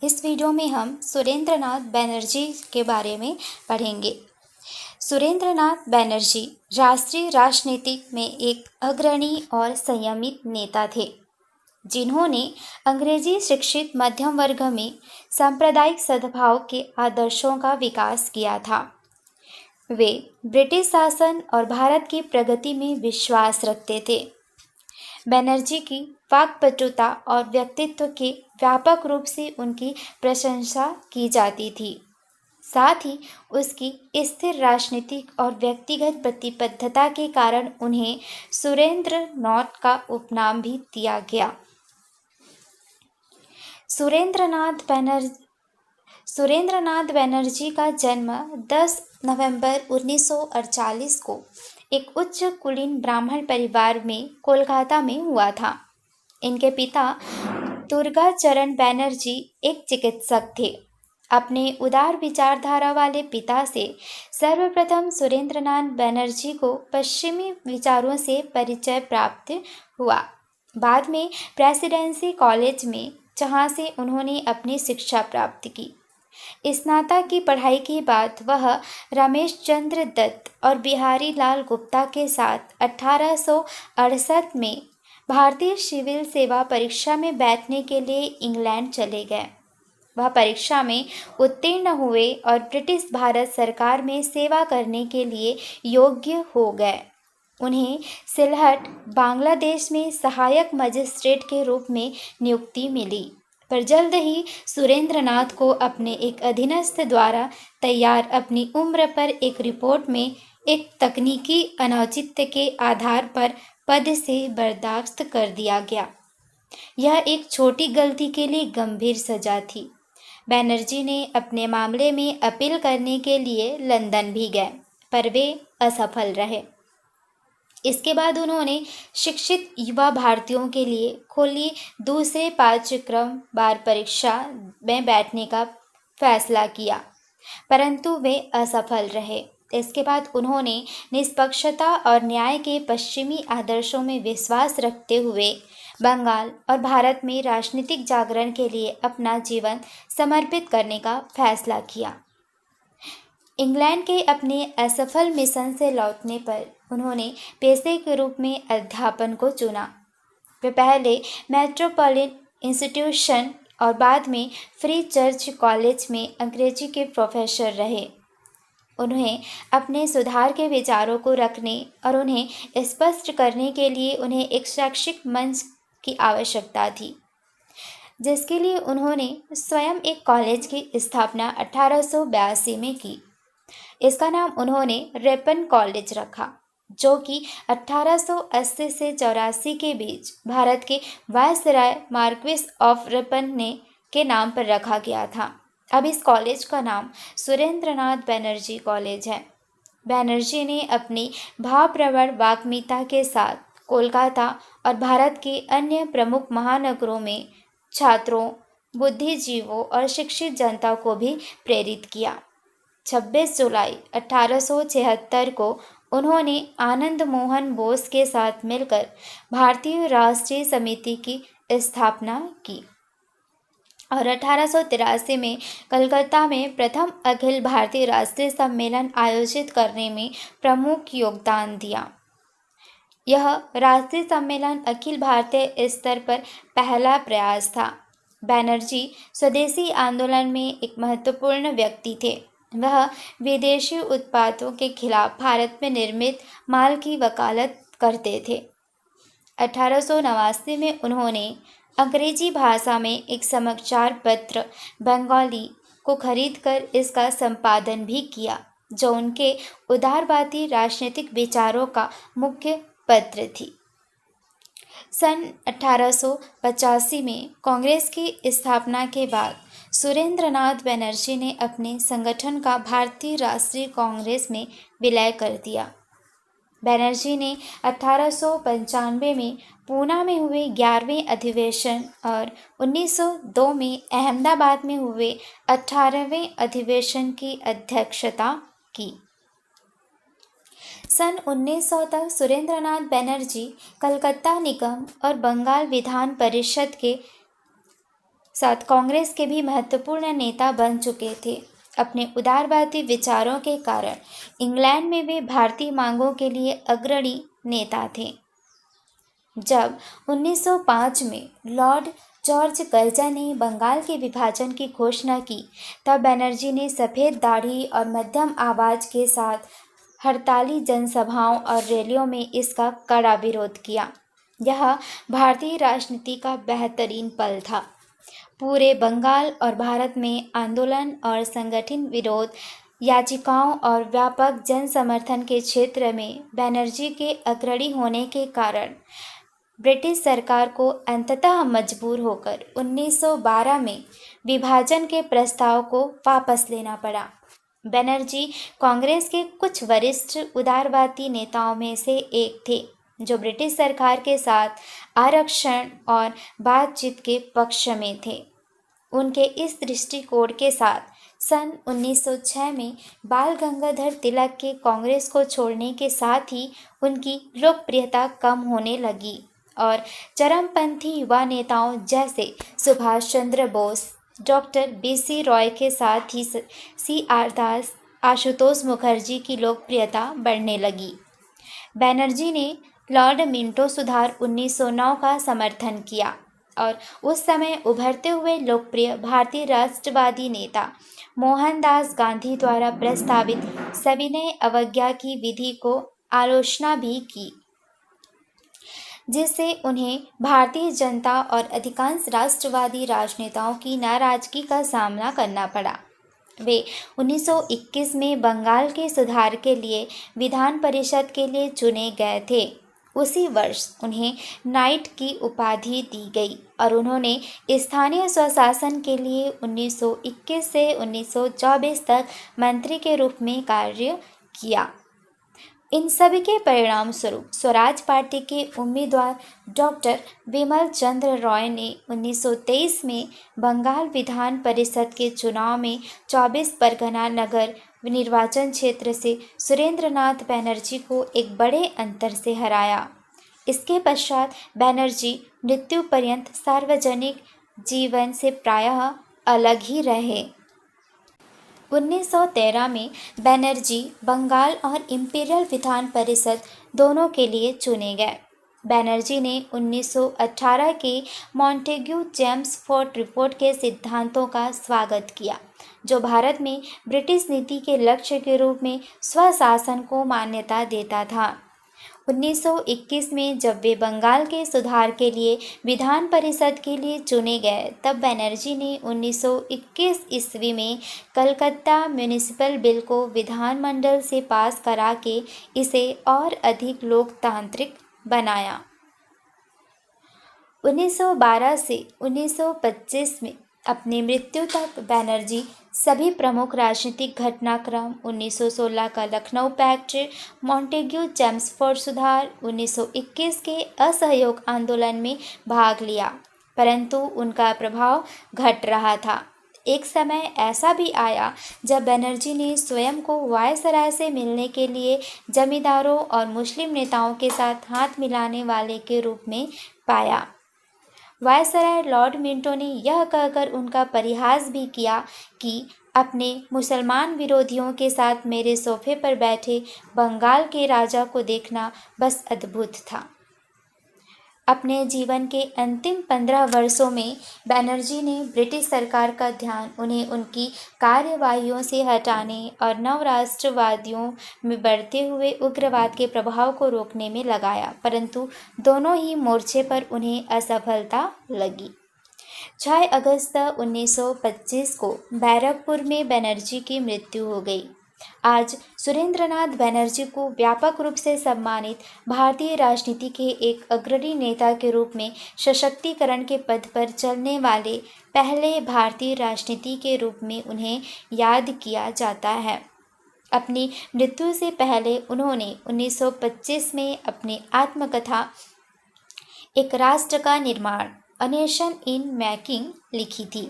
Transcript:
इस वीडियो में हम सुरेंद्रनाथ बनर्जी के बारे में पढ़ेंगे। सुरेंद्रनाथ बनर्जी राष्ट्रीय राजनीति में एक अग्रणी और संयमित नेता थे, जिन्होंने अंग्रेजी शिक्षित मध्यम वर्ग में सांप्रदायिक सद्भाव के आदर्शों का विकास किया था। वे ब्रिटिश शासन और भारत की प्रगति में विश्वास रखते थे। बनर्जी की वाक्पटुता और व्यक्तित्व के व्यापक रूप से उनकी प्रशंसा की जाती थी। साथ ही उसकी स्थिर राजनीतिक और व्यक्तिगत प्रतिबद्धता के कारण उन्हें सुरेंद्रनाथ का उपनाम भी दिया गया। सुरेंद्रनाथ बनर्जी का जन्म 10 नवंबर 1948 को एक उच्च कुलीन ब्राह्मण परिवार में कोलकाता में हुआ था। इनके पिता दुर्गाचरण बनर्जी एक चिकित्सक थे। अपने उदार विचारधारा वाले पिता से सर्वप्रथम सुरेंद्रनाथ बनर्जी को पश्चिमी विचारों से परिचय प्राप्त हुआ। बाद में प्रेसिडेंसी कॉलेज में, जहां से उन्होंने अपनी शिक्षा प्राप्त की। स्नातक की पढ़ाई के बाद वह रमेश चंद्र दत्त और बिहारी लाल गुप्ता के साथ 1868 में भारतीय सिविल सेवा परीक्षा में बैठने के लिए इंग्लैंड चले गए। वह परीक्षा में उत्तीर्ण हुए और ब्रिटिश भारत सरकार में सेवा करने के लिए योग्य हो गए। उन्हें सिलहट, बांग्लादेश में सहायक मजिस्ट्रेट के रूप में नियुक्ति मिली, पर जल्द ही सुरेंद्रनाथ को अपने एक अधीनस्थ द्वारा तैयार अपनी उम्र पर एक रिपोर्ट में एक तकनीकी अनौचित्य के आधार पर पद से बर्खास्त कर दिया गया। यह एक छोटी गलती के लिए गंभीर सजा थी। बनर्जी ने अपने मामले में अपील करने के लिए लंदन भी गए, पर वे असफल रहे। इसके बाद उन्होंने शिक्षित युवा भारतीयों के लिए खोली दूसरे पाठ्यक्रम बार परीक्षा में बैठने का फैसला किया, परंतु वे असफल रहे। इसके बाद उन्होंने निष्पक्षता और न्याय के पश्चिमी आदर्शों में विश्वास रखते हुए बंगाल और भारत में राजनीतिक जागरण के लिए अपना जीवन समर्पित करने का फैसला किया। इंग्लैंड के अपने असफल मिशन से लौटने पर उन्होंने पेशे के रूप में अध्यापन को चुना। वे पहले मेट्रोपॉलिटन इंस्टीट्यूशन और बाद में फ्री चर्च कॉलेज में अंग्रेजी के प्रोफेसर रहे। उन्हें अपने सुधार के विचारों को रखने और उन्हें स्पष्ट करने के लिए उन्हें एक शैक्षिक मंच की आवश्यकता थी, जिसके लिए उन्होंने स्वयं एक कॉलेज की स्थापना 1882 में की। इसका नाम उन्होंने रेपन कॉलेज रखा, जो कि 1880 से 84 के बीच भारत के वायसराय मार्क्विस ऑफ रेपन ने के नाम पर रखा गया था। अब इस कॉलेज का नाम सुरेंद्रनाथ बनर्जी कॉलेज है। बनर्जी ने अपनी भावप्रवण वाग्मिता के साथ कोलकाता और भारत के अन्य प्रमुख महानगरों में छात्रों, बुद्धिजीवों और शिक्षित जनता को भी प्रेरित किया। 26 जुलाई 1876 को उन्होंने आनंद मोहन बोस के साथ मिलकर भारतीय राष्ट्रीय समिति की स्थापना की और 1883 में कलकत्ता में प्रथम अखिल भारतीय राष्ट्रीय सम्मेलन आयोजित करने में प्रमुख योगदान दिया। यह राष्ट्रीय सम्मेलन अखिल भारतीय स्तर पर पहला प्रयास था। बनर्जी स्वदेशी आंदोलन में एक महत्वपूर्ण व्यक्ति थे। वह विदेशी उत्पादों के खिलाफ भारत में निर्मित माल की वकालत करते थे। 1889 में उन्होंने अंग्रेजी भाषा में एक समाचार पत्र बंगाली को खरीदकर इसका संपादन भी किया, जो उनके उदारवादी राजनीतिक विचारों का मुख्य पत्र थी। सन 1885 में कांग्रेस की स्थापना के बाद सुरेंद्रनाथ बनर्जी ने अपने संगठन का भारतीय राष्ट्रीय कांग्रेस में विलय कर दिया। बनर्जी ने 1895 में पूना में हुए 11वें अधिवेशन और 1902 में अहमदाबाद में हुए 18वें अधिवेशन की अध्यक्षता की। सन 1900 तक सुरेंद्रनाथ बनर्जी कलकत्ता निगम और बंगाल विधान परिषद के साथ कांग्रेस के भी महत्वपूर्ण नेता बन चुके थे। अपने उदारवादी विचारों के कारण इंग्लैंड में वे भारतीय मांगों के लिए अग्रणी नेता थे। जब 1905 में लॉर्ड जॉर्ज कर्जन ने बंगाल के विभाजन की घोषणा की, तब बनर्जी ने सफ़ेद दाढ़ी और मध्यम आवाज़ के साथ हड़ताली जनसभाओं और रैलियों में इसका कड़ा विरोध किया। यह भारतीय राजनीति का बेहतरीन पल था। पूरे बंगाल और भारत में आंदोलन और संगठित विरोध याचिकाओं और व्यापक जन समर्थन के क्षेत्र में बनर्जी के अग्रणी होने के कारण ब्रिटिश सरकार को अंततः मजबूर होकर 1912 में विभाजन के प्रस्ताव को वापस लेना पड़ा। बनर्जी कांग्रेस के कुछ वरिष्ठ उदारवादी नेताओं में से एक थे, जो ब्रिटिश सरकार के साथ आरक्षण और बातचीत के पक्ष में थे। उनके इस दृष्टिकोण के साथ सन 1906 में बाल गंगाधर तिलक के कांग्रेस को छोड़ने के साथ ही उनकी लोकप्रियता कम होने लगी और चरमपंथी युवा नेताओं जैसे सुभाष चंद्र बोस, डॉक्टर बीसी रॉय के साथ ही CR दास, आशुतोष मुखर्जी की लोकप्रियता बढ़ने लगी। बनर्जी ने लॉर्ड मिंटो सुधार 1909 का समर्थन किया और उस समय उभरते हुए लोकप्रिय भारतीय राष्ट्रवादी नेता मोहनदास गांधी द्वारा प्रस्तावित सविनय अवज्ञा की विधि को आलोचना भी की, जिससे उन्हें भारतीय जनता और अधिकांश राष्ट्रवादी राजनेताओं की नाराजगी का सामना करना पड़ा। वे 1921 में बंगाल के सुधार के लिए विधान परिषद के लिए चुने गए थे। उसी वर्ष उन्हें नाइट की उपाधि दी गई और उन्होंने स्थानीय स्वशासन के लिए 1921 से 1924 तक मंत्री के रूप में कार्य किया। इन सभी के परिणाम स्वरूप स्वराज पार्टी के उम्मीदवार डॉक्टर विमल चंद्र रॉय ने 1923 में बंगाल विधान परिषद के चुनाव में 24 परगना नगर निर्वाचन क्षेत्र से सुरेंद्रनाथ बनर्जी को एक बड़े अंतर से हराया। इसके पश्चात बनर्जी मृत्यु पर्यंत सार्वजनिक जीवन से प्रायः अलग ही रहे। 1913 में बनर्जी बंगाल और इंपीरियल विधान परिषद दोनों के लिए चुने गए। बनर्जी ने 1918 के मॉन्टेग्यू चेम्सफोर्ड रिपोर्ट के सिद्धांतों का स्वागत किया, जो भारत में ब्रिटिश नीति के लक्ष्य के रूप में स्वशासन को मान्यता देता था। 1921 में जब वे बंगाल के सुधार के लिए विधान परिषद के लिए चुने गए, तब बनर्जी ने 1921 ईस्वी में कलकत्ता म्यूनिसिपल बिल को विधानमंडल से पास करा के इसे और अधिक लोकतांत्रिक बनाया। 1912 से 1925 में अपनी मृत्यु तक बनर्जी सभी प्रमुख राजनीतिक घटनाक्रम 1916 का लखनऊ पैक्ट, मॉन्टेग्यू चेम्सफोर्ड सुधार, 1921 के असहयोग आंदोलन में भाग लिया, परंतु उनका प्रभाव घट रहा था। एक समय ऐसा भी आया जब बनर्जी ने स्वयं को वायसराय से मिलने के लिए जमींदारों और मुस्लिम नेताओं के साथ हाथ मिलाने वाले के रूप में पाया। वायसराय लॉर्ड मिंटो ने यह कहकर उनका परिहास भी किया कि अपने मुसलमान विरोधियों के साथ मेरे सोफे पर बैठे बंगाल के राजा को देखना बस अद्भुत था। अपने जीवन के अंतिम 15 वर्षों में बनर्जी ने ब्रिटिश सरकार का ध्यान उन्हें उनकी कार्यवाहियों से हटाने और नवराष्ट्रवादियों में बढ़ते हुए उग्रवाद के प्रभाव को रोकने में लगाया, परंतु दोनों ही मोर्चे पर उन्हें असफलता लगी। 6 अगस्त 1925 को बैरकपुर में बनर्जी की मृत्यु हो गई। आज सुरेंद्रनाथ बनर्जी को व्यापक रूप से सम्मानित भारतीय राजनीति के एक अग्रणी नेता के रूप में सशक्तिकरण के पद पर चलने वाले पहले भारतीय राजनीति के रूप में उन्हें याद किया जाता है। अपनी मृत्यु से पहले उन्होंने 1925 में अपनी आत्मकथा एक राष्ट्र का निर्माण, अ नेशन इन मेकिंग लिखी थी।